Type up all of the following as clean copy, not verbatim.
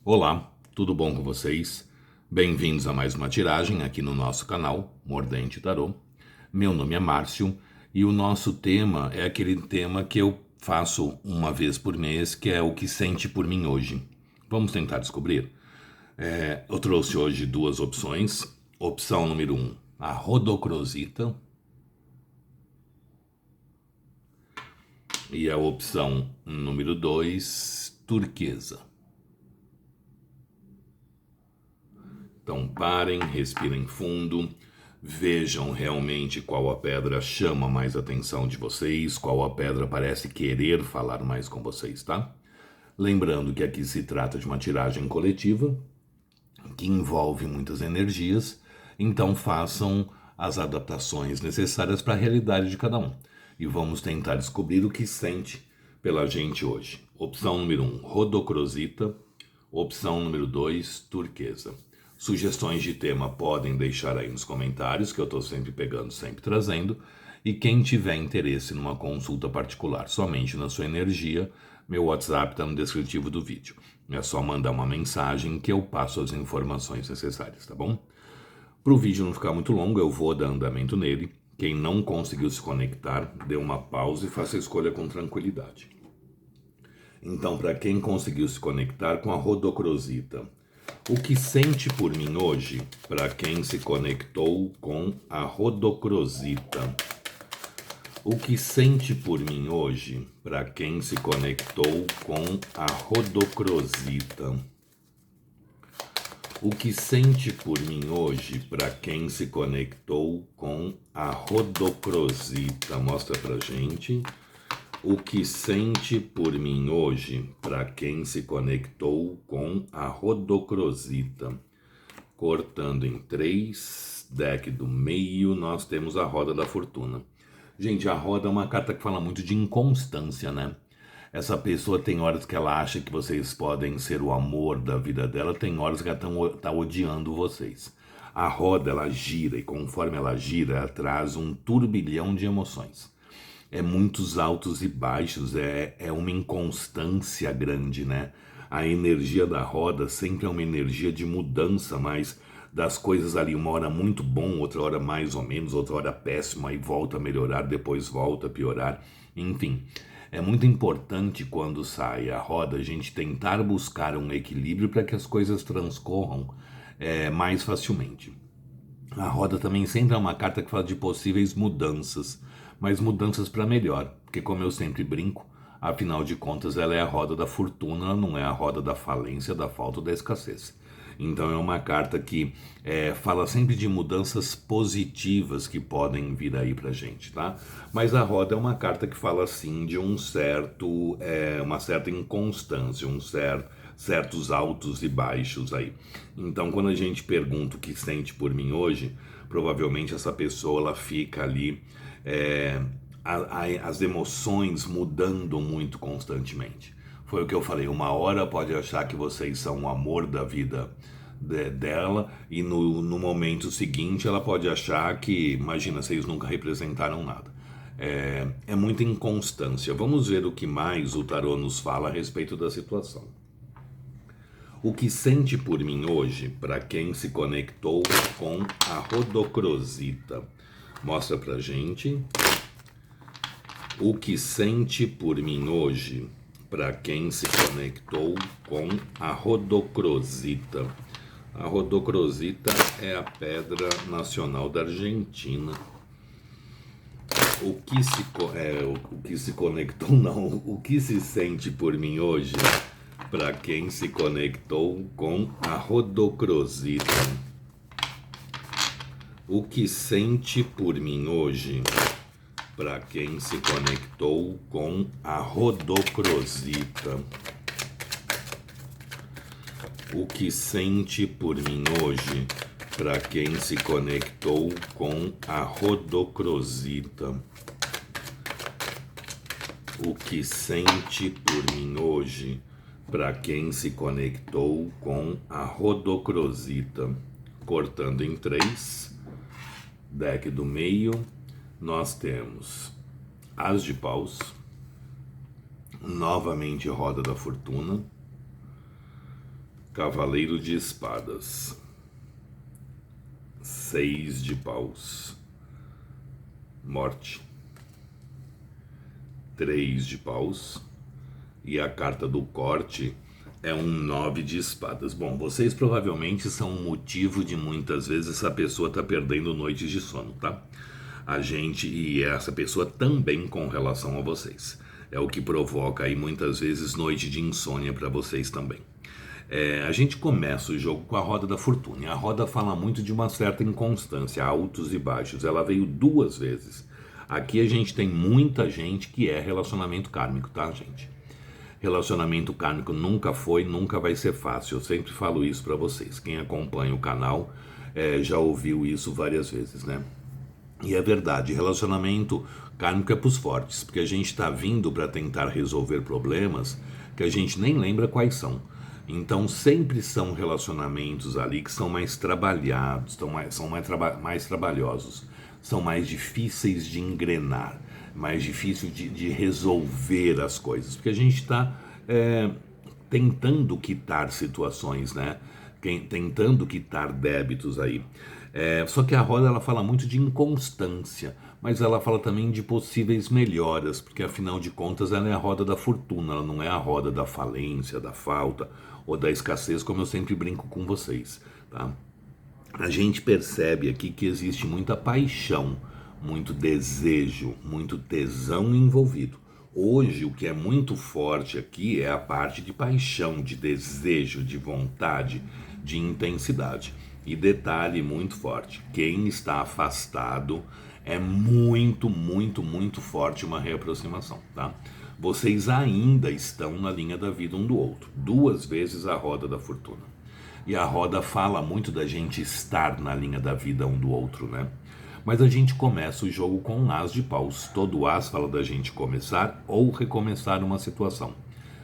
Olá, tudo bom com vocês? Bem-vindos a mais uma tiragem aqui no nosso canal Mordente Tarô. Meu nome é Márcio e o nosso tema é aquele tema que eu faço uma vez por mês, que é o que sente por mim hoje. Vamos tentar descobrir? Eu trouxe hoje duas opções. Opção número 1, a Rodocrosita, e a opção número 2, Turquesa. Então parem, respirem fundo, vejam realmente qual a pedra chama mais atenção de vocês, qual a pedra parece querer falar mais com vocês, tá? Lembrando que aqui se trata de uma tiragem coletiva que envolve muitas energias, então façam as adaptações necessárias para a realidade de cada um. E vamos tentar descobrir o que sente pela gente hoje. Opção número 1, Rodocrosita. Opção número 2, Turquesa. Sugestões de tema podem deixar aí nos comentários, que eu estou sempre pegando, sempre trazendo. E quem tiver interesse numa consulta particular somente na sua energia, meu WhatsApp está no descritivo do vídeo. É só mandar uma mensagem que eu passo as informações necessárias, tá bom? Para o vídeo não ficar muito longo, eu vou dar andamento nele. Quem não conseguiu se conectar, dê uma pausa e faça a escolha com tranquilidade. Então, para quem conseguiu se conectar com a Rodocrosita, o que sente por mim hoje, para quem se conectou com a Rodocrosita? O que sente por mim hoje, para quem se conectou com a Rodocrosita? O que sente por mim hoje, para quem se conectou com a Rodocrosita? Mostra pra gente. O que sente por mim hoje, para quem se conectou com a Rodocrosita? Cortando em 3, deck do meio, nós temos a Roda da Fortuna. Gente, a Roda é uma carta que fala muito de inconstância, né? Essa pessoa tem horas que ela acha que vocês podem ser o amor da vida dela, tem horas que ela tá odiando vocês. A roda, ela gira e conforme ela gira, ela traz um turbilhão de emoções. É muitos altos e baixos, é uma inconstância grande, né? A energia da roda sempre é uma energia de mudança, mas das coisas ali, uma hora muito bom, outra hora mais ou menos, outra hora péssimo, aí volta a melhorar, depois volta a piorar, enfim. É muito importante quando sai a roda a gente tentar buscar um equilíbrio para que as coisas transcorram mais facilmente. A roda também sempre é uma carta que fala de possíveis mudanças, mas mudanças para melhor, porque como eu sempre brinco, afinal de contas ela é a roda da fortuna, não é a roda da falência, da falta ou da escassez. Então é uma carta que fala sempre de mudanças positivas que podem vir aí pra gente, tá? Mas a roda é uma carta que fala assim de uma certa inconstância, certos altos e baixos aí. Então quando a gente pergunta o que sente por mim hoje, provavelmente essa pessoa ela fica ali as emoções mudando muito constantemente. Foi o que eu falei, uma hora pode achar que vocês são o amor da vida dela e no momento seguinte ela pode achar que, imagina, vocês nunca representaram nada. É muita inconstância. Vamos ver o que mais o tarô nos fala a respeito da situação. O que sente por mim hoje, para quem se conectou com a Rodocrosita? Mostra pra gente. O que sente por mim hoje, para quem se conectou com a Rodocrosita? A Rodocrosita é a pedra nacional da Argentina. O que se conectou, não, o que se sente por mim hoje, para quem se conectou com a Rodocrosita? O que sente por mim hoje, para quem se conectou com a Rodocrosita? O que sente por mim hoje, para quem se conectou com a Rodocrosita? O que sente por mim hoje, para quem se conectou com a Rodocrosita? Cortando em 3, deck do meio, nós temos As de Paus, novamente Roda da Fortuna, Cavaleiro de espadas, 6 de paus, morte, 3 de paus, e a carta do corte é um 9 de espadas. Bom, vocês provavelmente são um motivo de muitas vezes essa pessoa tá perdendo noites de sono, tá? E essa pessoa também com relação a vocês. É o que provoca aí muitas vezes noite de insônia para vocês também. A gente começa o jogo com a roda da fortuna. E a roda fala muito de uma certa inconstância, altos e baixos. Ela veio 2 vezes. Aqui a gente tem muita gente que é relacionamento kármico, tá, gente? Relacionamento kármico nunca foi, nunca vai ser fácil. Eu sempre falo isso para vocês. Quem acompanha o canal já ouviu isso várias vezes, né? E é verdade, relacionamento kármico é pros fortes, porque a gente está vindo para tentar resolver problemas que a gente nem lembra quais são. Então sempre são relacionamentos ali que são mais trabalhados, são mais trabalhosos, são mais difíceis de engrenar, mais difícil de resolver as coisas, porque a gente está tentando quitar situações, né? Tentando quitar débitos aí. Só que a roda ela fala muito de inconstância, mas ela fala também de possíveis melhoras, porque afinal de contas ela é a roda da fortuna, ela não é a roda da falência, da falta ou da escassez, como eu sempre brinco com vocês, tá? A gente percebe aqui que existe muita paixão, muito desejo, muito tesão envolvido. Hoje, o que é muito forte aqui é a parte de paixão, de desejo, de vontade, de intensidade. E detalhe muito forte: quem está afastado é muito, muito, muito forte uma reaproximação, tá? Vocês ainda estão na linha da vida um do outro. 2 vezes a roda da fortuna. E a roda fala muito da gente estar na linha da vida um do outro, né? Mas a gente começa o jogo com um as de paus. Todo as fala da gente começar ou recomeçar uma situação.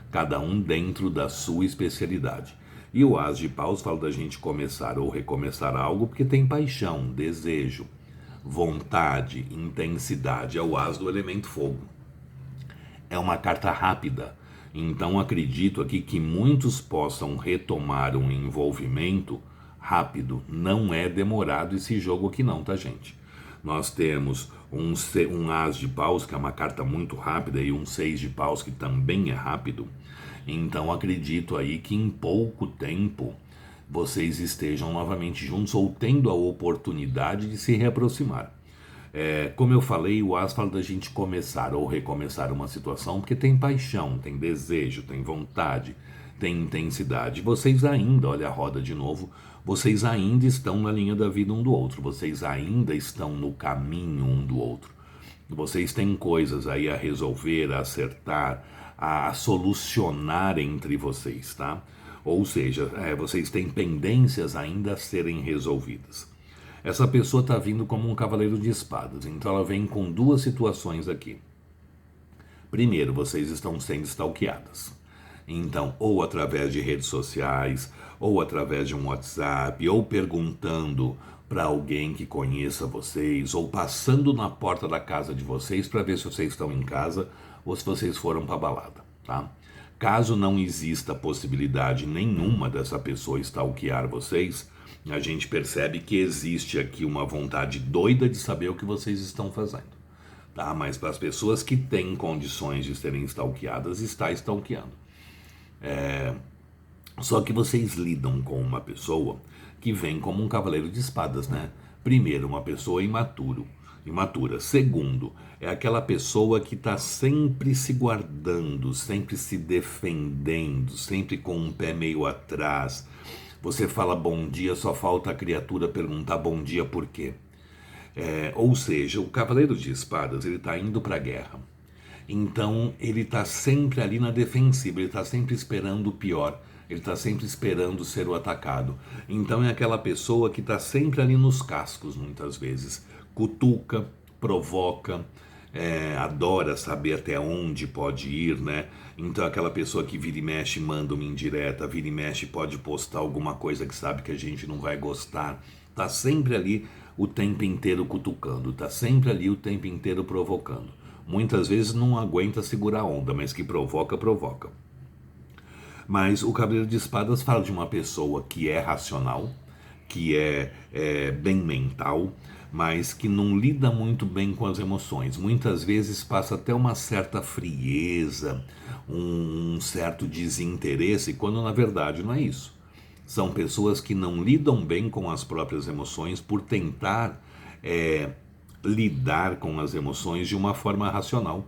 Cada um dentro da sua especialidade. E o as de paus fala da gente começar ou recomeçar algo porque tem paixão, desejo, vontade, intensidade. É o as do elemento fogo. É uma carta rápida. Então acredito aqui que muitos possam retomar um envolvimento rápido. Não é demorado esse jogo aqui não, tá, gente? Nós temos um as de paus, que é uma carta muito rápida, e um 6 de paus, que também é rápido. Então acredito aí que em pouco tempo vocês estejam novamente juntos ou tendo a oportunidade de se reaproximar. Como eu falei, o as fala da gente começar ou recomeçar uma situação porque tem paixão, tem desejo, tem vontade, tem intensidade. Vocês ainda, olha a roda de novo, vocês ainda estão na linha da vida um do outro, vocês ainda estão no caminho um do outro. Vocês têm coisas aí a resolver, a acertar, a solucionar entre vocês, tá? Ou seja, vocês têm pendências ainda a serem resolvidas. Essa pessoa está vindo como um cavaleiro de espadas, então ela vem com 2 situações aqui. Primeiro, vocês estão sendo stalkeadas. Então, ou através de redes sociais, ou através de um WhatsApp, ou perguntando para alguém que conheça vocês, ou passando na porta da casa de vocês para ver se vocês estão em casa ou se vocês foram para a balada, tá? Caso não exista possibilidade nenhuma dessa pessoa stalkear vocês, a gente percebe que existe aqui uma vontade doida de saber o que vocês estão fazendo, tá? Mas para as pessoas que têm condições de serem stalkeadas, está stalkeando. Só que vocês lidam com uma pessoa que vem como um cavaleiro de espadas, né? Primeiro, uma pessoa imatura. Segundo, é aquela pessoa que está sempre se guardando, sempre se defendendo, sempre com um pé meio atrás. Você fala bom dia, só falta a criatura perguntar bom dia por quê. Ou seja, o cavaleiro de espadas, ele está indo para a guerra. Então, ele está sempre ali na defensiva, ele está sempre esperando o pior, ele está sempre esperando ser o atacado. Então, é aquela pessoa que está sempre ali nos cascos, muitas vezes. Cutuca, provoca, adora saber até onde pode ir, né? Então aquela pessoa que vira e mexe manda uma indireta, vira e mexe pode postar alguma coisa que sabe que a gente não vai gostar, tá sempre ali o tempo inteiro cutucando, tá sempre ali o tempo inteiro provocando. Muitas vezes não aguenta segurar a onda, mas que provoca. Mas o Cavaleiro de Espadas fala de uma pessoa que é racional, que é bem mental, mas que não lida muito bem com as emoções. Muitas vezes passa até uma certa frieza, um certo desinteresse, quando na verdade não é isso. São pessoas que não lidam bem com as próprias emoções por tentar lidar com as emoções de uma forma racional.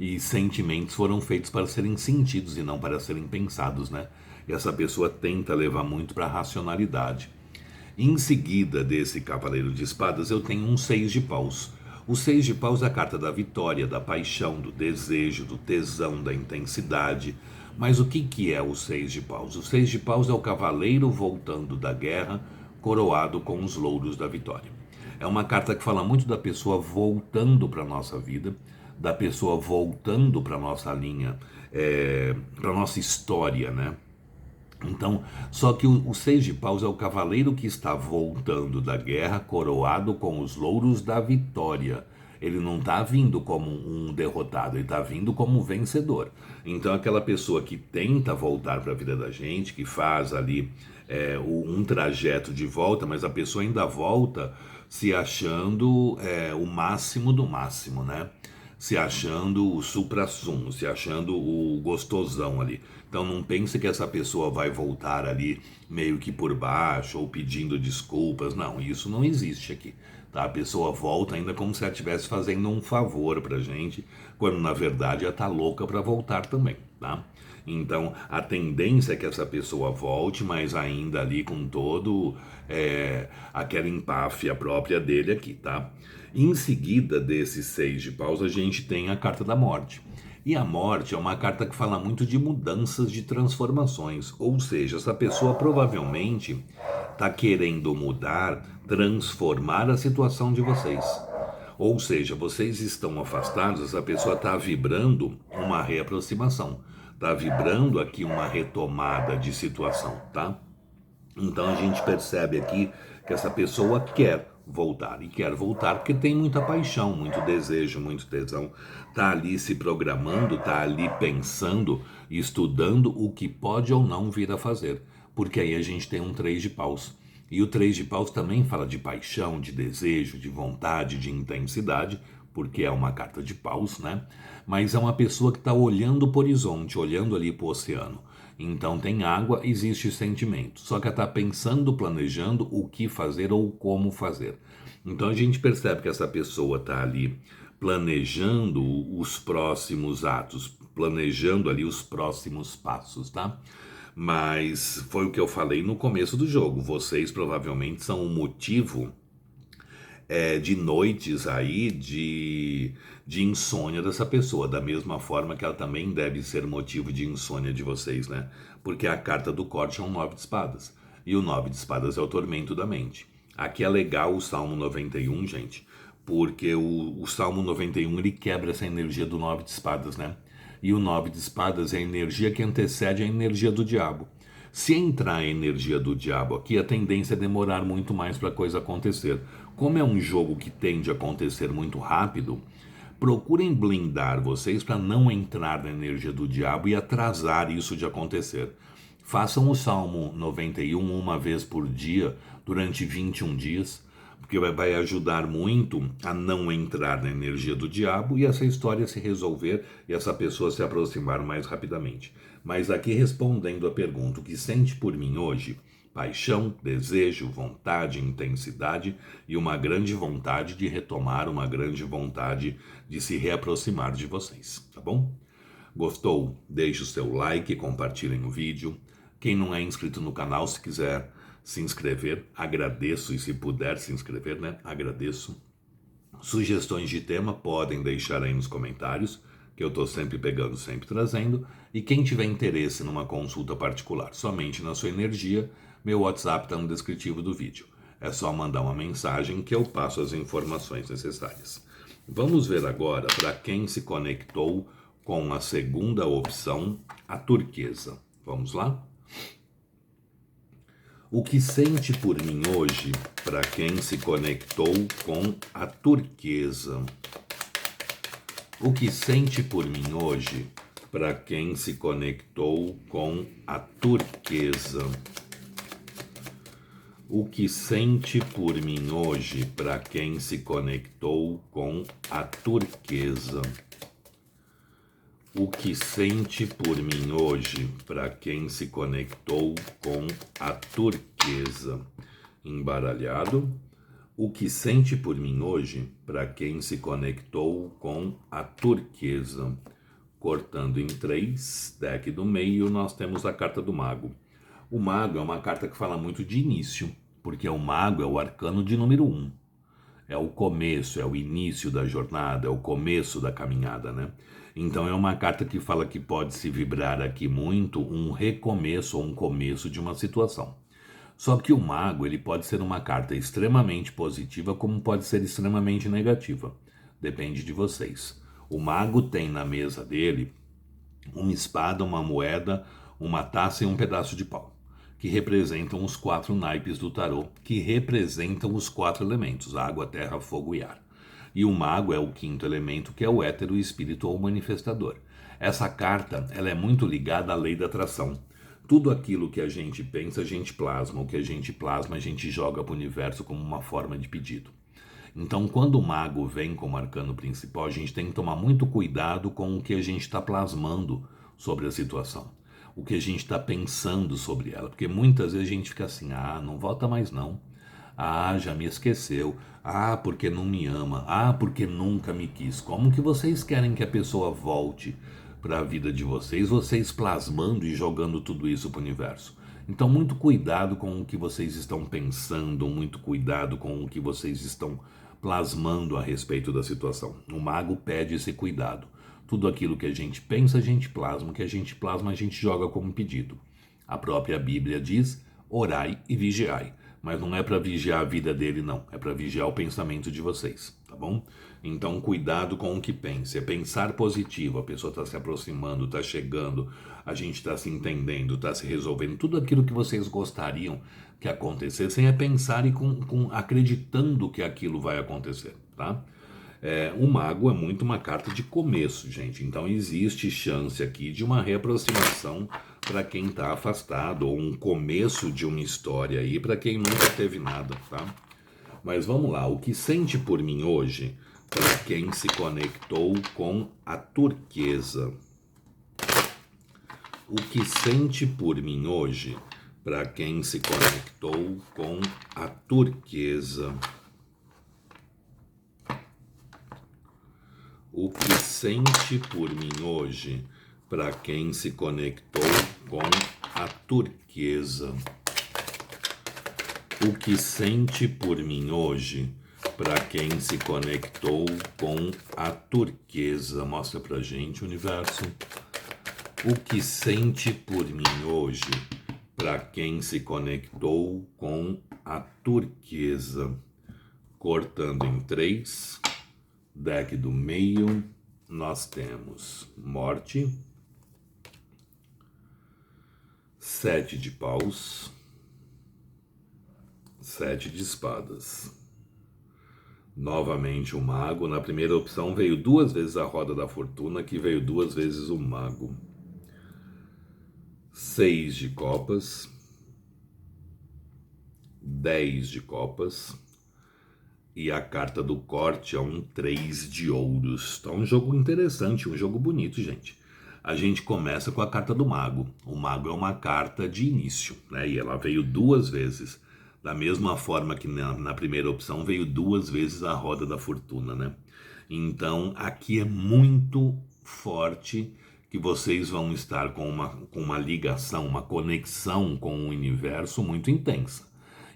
E sentimentos foram feitos para serem sentidos e não para serem pensados, né? E essa pessoa tenta levar muito para a racionalidade. Em seguida desse Cavaleiro de Espadas, eu tenho um 6 de paus. O 6 de paus é a carta da vitória, da paixão, do desejo, do tesão, da intensidade. Mas o que é o 6 de paus? O 6 de paus é o cavaleiro voltando da guerra, coroado com os louros da vitória. É uma carta que fala muito da pessoa voltando para a nossa vida, da pessoa voltando para a nossa linha, para a nossa história, né? Então, só que o 6 de paus é o cavaleiro que está voltando da guerra, coroado com os louros da vitória. Ele não está vindo como um derrotado, ele está vindo como um vencedor. Então, aquela pessoa que tenta voltar para a vida da gente, que faz ali um trajeto de volta, mas a pessoa ainda volta se achando o máximo do máximo, né? Se achando o suprassumo, se achando o gostosão ali. Então não pense que essa pessoa vai voltar ali meio que por baixo ou pedindo desculpas. Não, isso não existe aqui. Tá? A pessoa volta ainda como se ela estivesse fazendo um favor pra gente, quando na verdade ela tá louca para voltar também, tá? Então a tendência é que essa pessoa volte, mas ainda ali com todo aquela empáfia própria dele aqui, tá? Em seguida desse 6 de paus, a gente tem a carta da morte. E a morte é uma carta que fala muito de mudanças, de transformações. Ou seja, essa pessoa provavelmente está querendo mudar, transformar a situação de vocês. Ou seja, vocês estão afastados, essa pessoa está vibrando uma reaproximação. Está vibrando aqui uma retomada de situação, tá? Então a gente percebe aqui que essa pessoa quer voltar. E quer voltar porque tem muita paixão, muito desejo, muito tesão. Está ali se programando, está ali pensando, estudando o que pode ou não vir a fazer. Porque aí a gente tem um 3 de paus. E o 3 de paus também fala de paixão, de desejo, de vontade, de intensidade, porque é uma carta de paus, né? Mas é uma pessoa que está olhando para o horizonte, olhando ali para o oceano. Então tem água, existe sentimento. Só que ela está pensando, planejando o que fazer ou como fazer. Então a gente percebe que essa pessoa está ali planejando os próximos atos, planejando ali os próximos passos, tá? Mas foi o que eu falei no começo do jogo. Vocês provavelmente são o motivo de noites aí de insônia dessa pessoa, da mesma forma que ela também deve ser motivo de insônia de vocês, né? Porque a carta do corte é um 9 de espadas, e o 9 de espadas é o tormento da mente. Aqui é legal o Salmo 91, gente, porque o Salmo 91 ele quebra essa energia do 9 de espadas, né? E o 9 de espadas é a energia que antecede a energia do diabo. Se entrar a energia do diabo aqui, a tendência é demorar muito mais para a coisa acontecer. Como é um jogo que tende a acontecer muito rápido, procurem blindar vocês para não entrar na energia do diabo e atrasar isso de acontecer. Façam o Salmo 91 uma vez por dia, durante 21 dias, porque vai ajudar muito a não entrar na energia do diabo e essa história se resolver e essa pessoa se aproximar mais rapidamente. Mas aqui respondendo a pergunta, o que sente por mim hoje? Paixão, desejo, vontade, intensidade e uma grande vontade de retomar, uma grande vontade de se reaproximar de vocês, tá bom? Gostou? Deixe o seu like, compartilhem o vídeo. Quem não é inscrito no canal, se quiser se inscrever, agradeço. E se puder se inscrever, né? Agradeço. Sugestões de tema podem deixar aí nos comentários, que eu estou sempre pegando, sempre trazendo. E quem tiver interesse numa consulta particular somente na sua energia, meu WhatsApp está no descritivo do vídeo. É só mandar uma mensagem que eu passo as informações necessárias. Vamos ver agora para quem se conectou com a segunda opção, a turquesa. Vamos lá? O que sente por mim hoje, para quem se conectou com a turquesa? O que sente por mim hoje, para quem se conectou com a turquesa. O que sente por mim hoje para quem se conectou com a turquesa. O que sente por mim hoje para quem se conectou com a turquesa. Embaralhado. O que sente por mim hoje para quem se conectou com a turquesa. Cortando em 3, deck do meio, nós temos a carta do mago. O mago é uma carta que fala muito de início, porque o mago é o arcano de número 1. É o começo, é o início da jornada, é o começo da caminhada, né? Então é uma carta que fala que pode se vibrar aqui muito um recomeço ou um começo de uma situação. Só que o mago, ele pode ser uma carta extremamente positiva, como pode ser extremamente negativa. Depende de vocês. O mago tem na mesa dele uma espada, uma moeda, uma taça e um pedaço de pau, que representam os 4 naipes do tarô, que representam os 4 elementos, água, terra, fogo e ar. E o mago é o 5º elemento, que é o éter, o espírito ou o manifestador. Essa carta, ela é muito ligada à lei da atração. Tudo aquilo que a gente pensa, a gente plasma. O que a gente plasma, a gente joga para o universo como uma forma de pedido. Então, quando o mago vem como arcano principal, a gente tem que tomar muito cuidado com o que a gente está plasmando sobre a situação. O que a gente está pensando sobre ela. Porque muitas vezes a gente fica assim, não volta mais não. Já me esqueceu. Porque não me ama. Porque nunca me quis. Como que vocês querem que a pessoa volte para a vida de vocês plasmando e jogando tudo isso para o universo? Então, muito cuidado com o que vocês estão pensando, muito cuidado com o que vocês estão plasmando a respeito da situação. O mago pede esse cuidado. Tudo aquilo que a gente pensa, a gente plasma. O que a gente plasma, a gente joga como pedido. A própria Bíblia diz, orai e vigiai. Mas não é para vigiar a vida dele, não. É para vigiar o pensamento de vocês, tá bom? Então, cuidado com o que pense. É pensar positivo. A pessoa está se aproximando, está chegando, a gente está se entendendo, está se resolvendo. Tudo aquilo que vocês gostariam que acontecesse é pensar e acreditando que aquilo vai acontecer, tá? O mago é muito uma carta de começo, gente. Então, existe chance aqui de uma reaproximação para quem está afastado, ou um começo de uma história aí para quem nunca teve nada, tá? Mas vamos lá, o que sente por mim hoje para quem se conectou com a turquesa. O que sente por mim hoje para quem se conectou com a turquesa. O que sente por mim hoje para quem se conectou com a turquesa. O que sente por mim hoje para quem se conectou com a turquesa. Mostra pra gente, universo. O que sente por mim hoje para quem se conectou com a turquesa. Cortando em 3, deck do meio, nós temos morte, 7 de paus, 7 de espadas. Novamente o mago. Na primeira opção veio 2 vezes a roda da fortuna, aqui veio 2 vezes o mago. 6 de copas, 10 de copas, e a carta do corte é um 3 de ouros. Então, um jogo interessante, um jogo bonito, gente. A gente começa com a carta do mago. O mago é uma carta de início, né? E ela veio 2 vezes. Da mesma forma que na primeira opção veio 2 vezes a roda da fortuna, né? Então, aqui é muito forte que vocês vão estar com uma ligação, uma conexão com o universo muito intensa.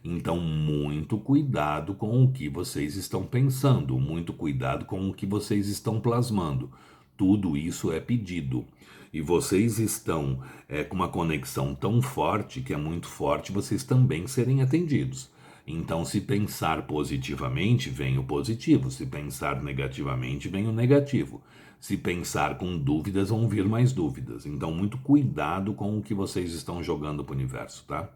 Então, muito cuidado com o que vocês estão pensando, muito cuidado com o que vocês estão plasmando. Tudo isso é pedido. E vocês estão com uma conexão tão forte, que é muito forte, vocês também serem atendidos. Então, se pensar positivamente, vem o positivo. Se pensar negativamente, vem o negativo. Se pensar com dúvidas, vão vir mais dúvidas. Então, muito cuidado com o que vocês estão jogando para o universo, tá?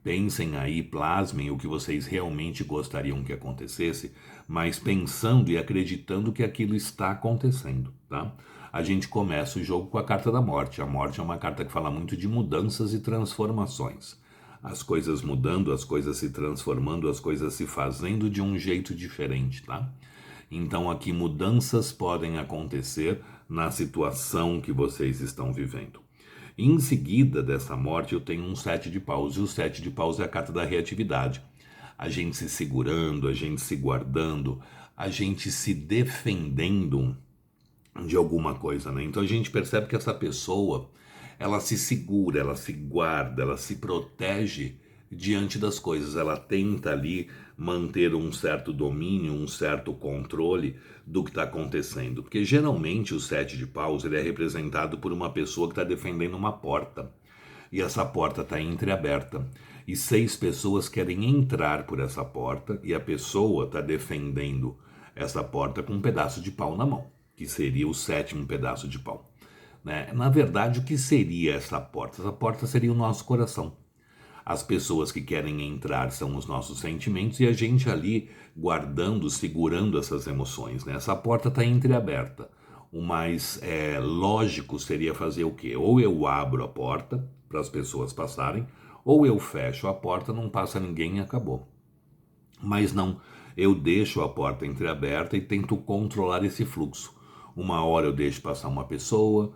Pensem aí, plasmem o que vocês realmente gostariam que acontecesse, mas pensando e acreditando que aquilo está acontecendo, tá? a gente começa o jogo com a carta da morte. A morte é uma carta que fala muito de mudanças e transformações. As coisas mudando, as coisas se transformando, as coisas se fazendo de um jeito diferente, tá? Então aqui mudanças podem acontecer na situação que vocês estão vivendo. Em seguida dessa morte eu tenho um 7 de paus, e o 7 de paus é a carta da reatividade. A gente se segurando, a gente se guardando, a gente se defendendo de alguma coisa, né? Então a gente percebe que essa pessoa, ela se segura, ela se guarda, ela se protege diante das coisas, ela tenta ali manter um certo domínio, um certo controle do que está acontecendo, porque geralmente o 7 de paus ele é representado por uma pessoa que está defendendo uma porta, e essa porta está entreaberta, e 6 pessoas querem entrar por essa porta, e a pessoa está defendendo essa porta com um pedaço de pau na mão, que seria o 7º pedaço de pau, né? Na verdade, o que seria essa porta? Essa porta seria o nosso coração. As pessoas que querem entrar são os nossos sentimentos e a gente ali guardando, segurando essas emoções, né? Essa porta está entreaberta. O mais lógico seria fazer o quê? Ou eu abro a porta para as pessoas passarem, ou eu fecho a porta, não passa ninguém e acabou. Mas não, eu deixo a porta entreaberta e tento controlar esse fluxo. Uma hora eu deixo passar uma pessoa,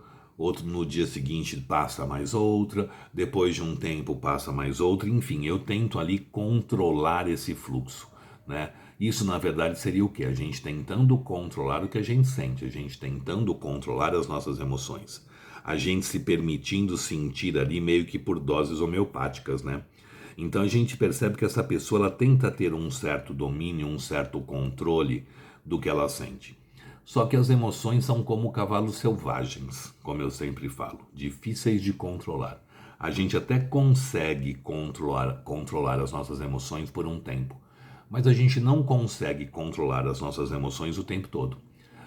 no dia seguinte passa mais outra, depois de um tempo passa mais outra, enfim, eu tento ali controlar esse fluxo, né? Isso na verdade seria o quê? A gente tentando controlar o que a gente sente, a gente tentando controlar as nossas emoções, a gente se permitindo sentir ali meio que por doses homeopáticas, né? Então a gente percebe que essa pessoa ela tenta ter um certo domínio, um certo controle do que ela sente. Só que as emoções são como cavalos selvagens, como eu sempre falo, difíceis de controlar. A gente até consegue controlar as nossas emoções por um tempo, mas a gente não consegue controlar as nossas emoções o tempo todo.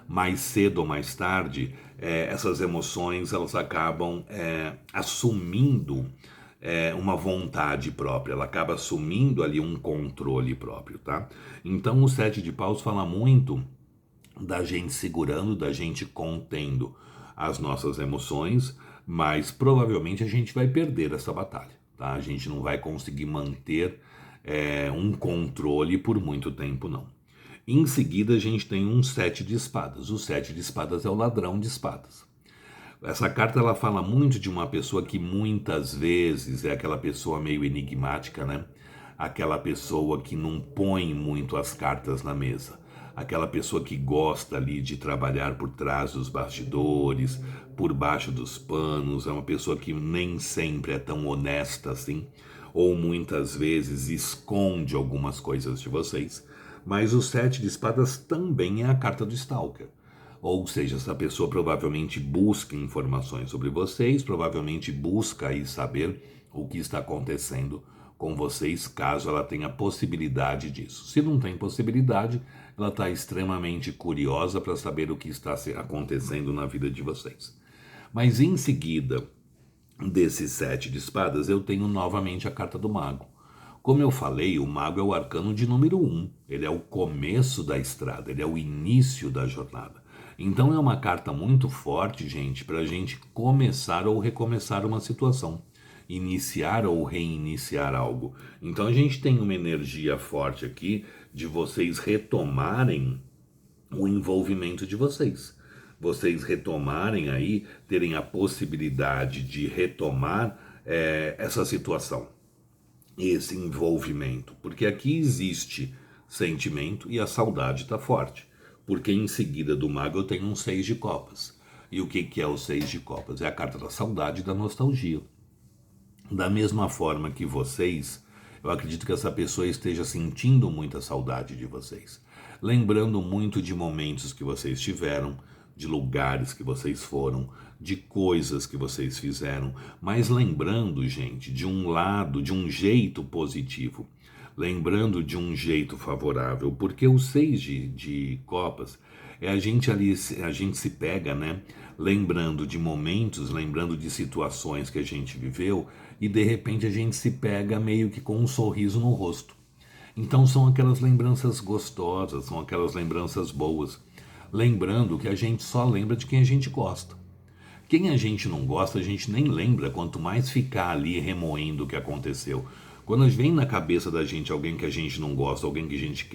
Mais cedo ou mais tarde, essas emoções elas acabam assumindo uma vontade própria, ela acaba assumindo ali um controle próprio, tá? Então o 7 de paus fala muito da gente segurando, da gente contendo as nossas emoções, mas provavelmente a gente vai perder essa batalha, tá? A gente não vai conseguir manter um controle por muito tempo, não. Em seguida a gente tem um 7 de espadas. O 7 de espadas é o ladrão de espadas. Essa carta ela fala muito de uma pessoa que muitas vezes é aquela pessoa meio enigmática, né? Aquela pessoa que não põe muito as cartas na mesa. Aquela pessoa que gosta ali de trabalhar por trás dos bastidores, por baixo dos panos, é uma pessoa que nem sempre é tão honesta assim, ou muitas vezes esconde algumas coisas de vocês. Mas o 7 de espadas também é a carta do Stalker. Ou seja, essa pessoa provavelmente busca informações sobre vocês, provavelmente busca aí saber o que está acontecendo com vocês, caso ela tenha possibilidade disso. Se não tem possibilidade, ela está extremamente curiosa para saber o que está acontecendo na vida de vocês. Mas em seguida desse 7 de espadas, eu tenho novamente a carta do mago. Como eu falei, o mago é o arcano de número 1. Ele é o começo da estrada, ele é o início da jornada. Então é uma carta muito forte, gente, para a gente começar ou recomeçar uma situação. Iniciar ou reiniciar algo. Então a gente tem uma energia forte aqui de vocês retomarem o envolvimento de vocês. Vocês retomarem aí, terem a possibilidade de retomar essa situação, esse envolvimento. Porque aqui existe sentimento e a saudade está forte. Porque em seguida do mago eu tenho um 6 de copas. E o que é o 6 de copas? É a carta da saudade e da nostalgia. Da mesma forma que vocês, eu acredito que essa pessoa esteja sentindo muita saudade de vocês. Lembrando muito de momentos que vocês tiveram, de lugares que vocês foram, de coisas que vocês fizeram, mas lembrando, gente, de um lado, de um jeito positivo, lembrando de um jeito favorável, porque o 6 de copas é a gente ali, a gente se pega, né? Lembrando de momentos, lembrando de situações que a gente viveu e de repente a gente se pega meio que com um sorriso no rosto. Então são aquelas lembranças gostosas, são aquelas lembranças boas. lembrando que a gente só lembra de quem a gente gosta. Quem a gente não gosta, a gente nem lembra, quanto mais ficar ali remoendo o que aconteceu. Quando vem na cabeça da gente alguém que a gente não gosta, alguém que a gente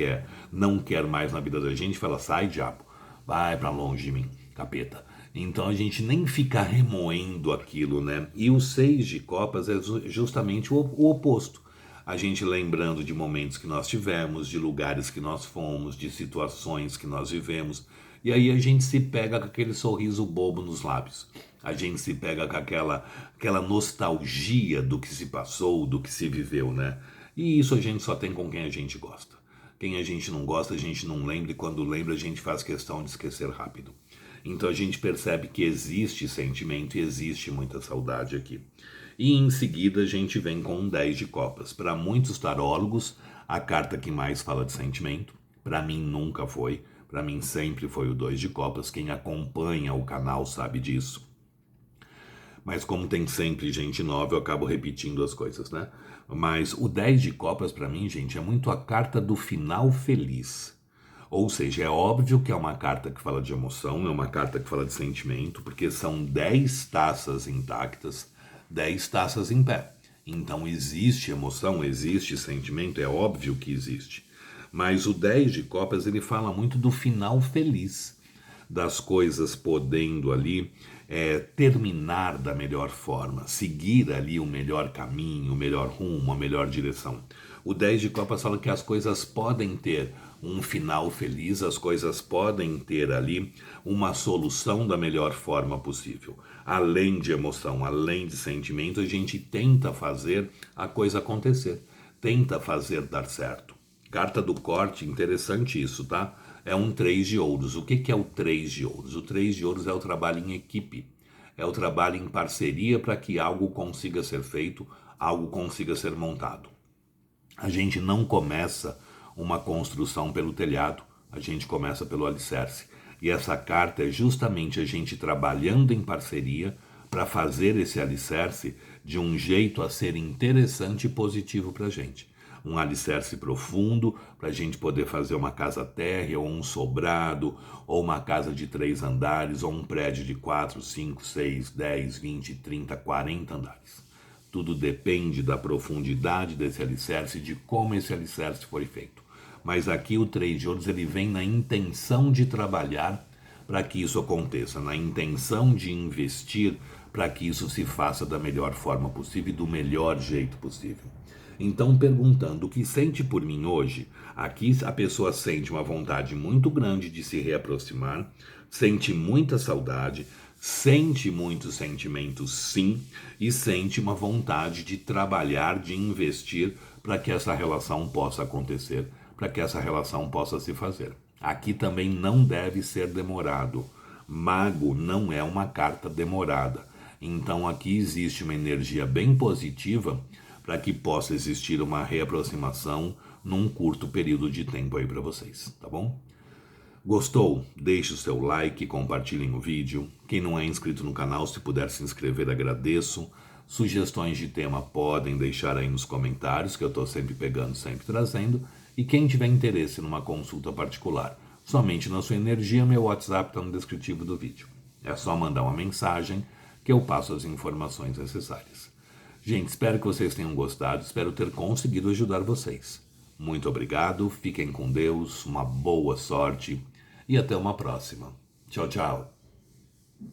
não quer mais na vida da gente, fala, sai diabo, vai pra longe de mim, capeta. Então a gente nem fica remoendo aquilo, né? E o 6 de copas é justamente o oposto. A gente lembrando de momentos que nós tivemos, de lugares que nós fomos, de situações que nós vivemos. E aí a gente se pega com aquele sorriso bobo nos lábios. A gente se pega com aquela nostalgia do que se passou, do que se viveu, né? E isso a gente só tem com quem a gente gosta. Quem a gente não gosta, a gente não lembra, e quando lembra, a gente faz questão de esquecer rápido. Então a gente percebe que existe sentimento e existe muita saudade aqui. E em seguida a gente vem com um 10 de copas. Para muitos tarólogos, a carta que mais fala de sentimento. Para mim nunca foi. Para mim sempre foi o 2 de copas. Quem acompanha o canal sabe disso. Mas como tem sempre gente nova, eu acabo repetindo as coisas, né? Mas o 10 de copas para mim, gente, é muito a carta do final feliz. Ou seja, é óbvio que é uma carta que fala de emoção, é uma carta que fala de sentimento, porque são 10 taças intactas, 10 taças em pé. Então existe emoção, existe sentimento, é óbvio que existe. Mas o 10 de copas, ele fala muito do final feliz, das coisas podendo ali terminar da melhor forma, seguir ali o melhor caminho, o melhor rumo, a melhor direção. O 10 de copas fala que as coisas podem ter um final feliz, as coisas podem ter ali uma solução da melhor forma possível. Além de emoção, além de sentimento, a gente tenta fazer a coisa acontecer, tenta fazer dar certo. Carta do corte, interessante isso, tá? É um 3 de ouros. O que é o 3 de ouros? O 3 de ouros é o trabalho em equipe. É o trabalho em parceria para que algo consiga ser feito, algo consiga ser montado. A gente não começa uma construção pelo telhado, a gente começa pelo alicerce. E essa carta é justamente a gente trabalhando em parceria para fazer esse alicerce de um jeito a ser interessante e positivo para a gente. Um alicerce profundo para a gente poder fazer uma casa térrea, ou um sobrado, ou uma casa de 3 andares, ou um prédio de 4, 5, 6, 10, 20, 30, 40 andares. Tudo depende da profundidade desse alicerce e de como esse alicerce foi feito. Mas aqui o 3 de ouros ele vem na intenção de trabalhar para que isso aconteça, na intenção de investir para que isso se faça da melhor forma possível e do melhor jeito possível. Então, perguntando o que sente por mim hoje, aqui a pessoa sente uma vontade muito grande de se reaproximar, sente muita saudade, sente muitos sentimentos sim, e sente uma vontade de trabalhar, de investir para que essa relação possa acontecer, para que essa relação possa se fazer. Aqui também não deve ser demorado. Mago não é uma carta demorada. Então aqui existe uma energia bem positiva para que possa existir uma reaproximação num curto período de tempo aí para vocês, tá bom? Gostou? Deixe o seu like, compartilhem o vídeo. Quem não é inscrito no canal, se puder se inscrever, agradeço. Sugestões de tema podem deixar aí nos comentários, que eu estou sempre pegando, sempre trazendo. E quem tiver interesse numa consulta particular, somente na sua energia, meu WhatsApp está no descritivo do vídeo. É só mandar uma mensagem que eu passo as informações necessárias. Gente, espero que vocês tenham gostado, espero ter conseguido ajudar vocês. Muito obrigado, fiquem com Deus, uma boa sorte e até uma próxima. Tchau, tchau.